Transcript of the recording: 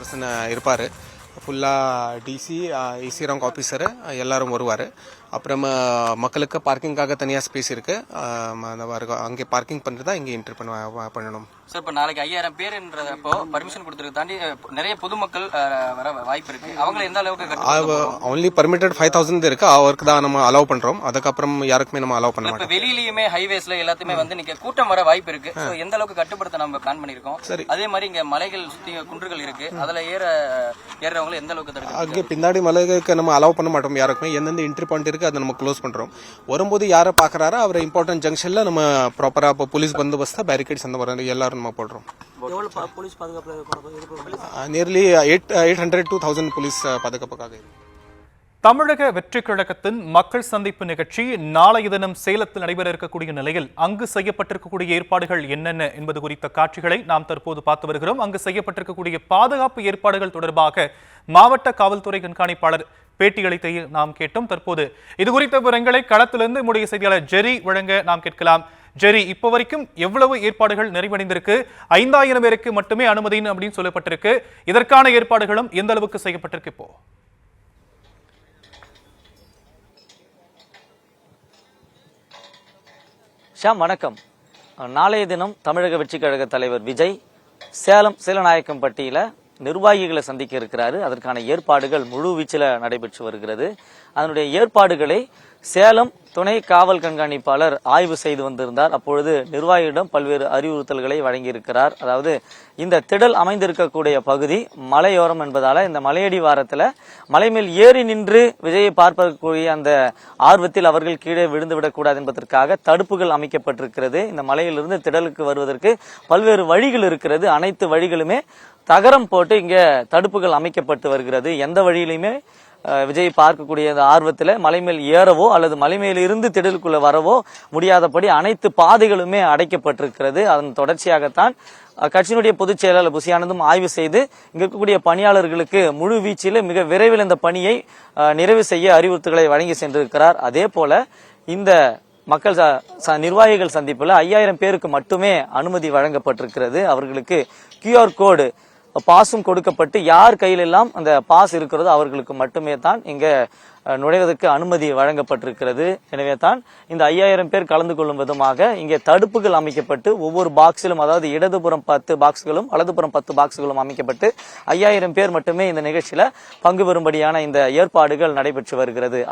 Person இருப்பார். ஃபுல்லாக DC, EC rank officer எல்லாரும் வருவார். அப்புறமா மக்களுக்கு பார்க்கிங்காக தனியாக ஸ்பேஸ் இருக்குது. அங்கே பார்க்கிங் பண்ணிட்டு தான் இங்கே என்ட்ரி பண்ணணும். சார், இப்போ நாளைக்கு 5000 பேர்ன்றப்போ பர்மிஷன் கொடுத்துருக்கு தாண்டி நிறைய பொதுமக்கள் வர வாய்ப்பு இருக்கு. அவங்களை எந்த அளவுக்கு ஒன்லி பர்மிட்டட் 5000 இருக்கு. அவருக்கு தான் நம்ம அலோவ் பண்றோம். அதுக்கப்புறம் யாருக்குமே நம்ம அலோவ் பண்ண மாட்டோம். வெளியிலயுமே ஹைவேஸ்ல எல்லாத்தையுமே வந்து நீங்க கூட்டம் வர வாய்ப்பு இருக்கு. எந்த அளவுக்கு கட்டுப்படுத்த நம்ம பிளான் பண்ணிருக்கோம். சரி, அதே மாதிரி இங்க மலைகள் சுத்தி குன்றுகள் இருக்கு. அதுல ஏறவங்களை எந்த அளவுக்கு தடுக்க அங்கே பின்னாடி மலைகளுக்கு நம்ம அலோவ் பண்ண மாட்டோம். யாருக்குமே எந்தெந்த என்ட்ரி பாயிண்ட் இருக்கு அதை நம்ம க்ளோஸ் பண்றோம். வரும்போது யாரை பாக்குறாரோ அவர் இம்பார்ட்டன்ட் ஜங்ஷன்ல நம்ம ப்ராப்பரா போலீஸ் பந்தோபஸ்தா பேரிகேட்ஸ் அந்த வர எல்லாரும் நம்ம போடுறோம். நியர்லி 800 to 1000 போலீஸ் பாதுகாப்புக்காக. தமிழக வெற்றி கழகத்தின் மக்கள் சந்திப்பு நிகழ்ச்சி நாளைய தினம் சேலத்தில் நடைபெற இருக்கக்கூடிய நிலையில் அங்கு செய்யப்பட்டிருக்கக்கூடிய ஏற்பாடுகள் என்னென்ன என்பது குறித்த காட்சிகளை நாம் தற்போது பார்த்து வருகிறோம். அங்கு செய்யப்பட்டிருக்கக்கூடிய பாதுகாப்பு ஏற்பாடுகள் தொடர்பாக மாவட்ட காவல்துறை கண்காணிப்பாளர் பேட்டியளித்தை நாம் கேட்டோம். தற்போது இது குறித்த விவரங்களை களத்திலிருந்து நம்முடைய செய்தியாளர் ஜெரி வழங்க நாம் கேட்கலாம். ஜெரி, இப்போ வரைக்கும் எவ்வளவு ஏற்பாடுகள் நிறைவடைந்திருக்கு? 5000 பேருக்கு மட்டுமே அனுமதி அப்படின்னு சொல்லப்பட்டிருக்கு. இதற்கான ஏற்பாடுகளும் எந்த அளவுக்கு செய்யப்பட்டிருக்கு? இப்போ ஷாம், வணக்கம். நாளைய தினம் தமிழக வெற்றி கழக தலைவர் விஜய் சேலம் சீலநாயக்கம்பட்டியில நிர்வாகிகளை சந்திக்க இருக்கிறாரு. அதற்கான ஏற்பாடுகள் முழு வீச்சில் நடைபெற்று வருகிறது. அதனுடைய ஏற்பாடுகளை சேலம் துணை காவல் கண்காணிப்பாளர் ஆய்வு செய்து வந்திருந்தார். அப்பொழுது நிர்வாகியிடம் பல்வேறு அறிவுறுத்தல்களை வழங்கியிருக்கிறார். அதாவது இந்த திடல் அமைந்திருக்கக்கூடிய பகுதி மலையோரம் என்பதால இந்த மலையடி வாரத்துல மலை மேல் ஏறி நின்று விஜயை பார்ப்பதற்குரிய அந்த ஆர்வத்தில் அவர்கள் கீழே விழுந்து விடக்கூடாது என்பதற்காக தடுப்புகள் அமைக்கப்பட்டிருக்கிறது. இந்த மலையிலிருந்து திடலுக்கு வருவதற்கு பல்வேறு வழிகள் இருக்கிறது. அனைத்து வழிகளுமே தகரம் போட்டு இங்க தடுப்புகள் அமைக்கப்பட்டு வருகிறது. எந்த வழியிலுமே விஜய் பார்க்கக்கூடிய ஆர்வத்தில் மலை மேல் ஏறவோ அல்லது மலை மேலிருந்து திடலுக்குள்ள வரவோ முடியாதபடி அனைத்து பாதைகளுமே அடைக்கப்பட்டிருக்கிறது. அதன் தொடர்ச்சியாகத்தான் கட்சியினுடைய பொதுச் செயலாளர் புசியானந்தும் ஆய்வு செய்து இங்க இருக்கக்கூடிய பணியாளர்களுக்கு முழு வீச்சில் மிக விரைவில் இந்த பணியை நிறைவு செய்ய அறிவுறுத்தல்களை வழங்கி சென்றிருக்கிறார். அதே போல இந்த மக்கள் நிர்வாகிகள் சந்திப்புல 5000 பேருக்கு மட்டுமே அனுமதி வழங்கப்பட்டிருக்கிறது. அவர்களுக்கு QR கோடு பாஸும் கொடுக்கப்பட்டு யார் கையிலெல்லாம் அந்த பாஸ் இருக்கிறதோ அவர்களுக்கு மட்டுமே தான் இங்க நுழைவதற்கு அனுமதி வழங்கப்பட்டிருக்கிறது. எனவே தான் இந்த 5000 பேர் கலந்து கொள்ளும் விதமாக இங்கே தடுப்புகள் அமைக்கப்பட்டு ஒவ்வொரு பாக்ஸிலும், அதாவது இடதுபுறம் 10 பாக்ஸ்களும் வலதுபுறம் 10 பாக்ஸ்களும் அமைக்கப்பட்டு 5000 பேர் மட்டுமே இந்த நிகழ்ச்சியில பங்கு பெறும்படியான இந்த ஏற்பாடுகள் நடைபெற்று வருகிறது.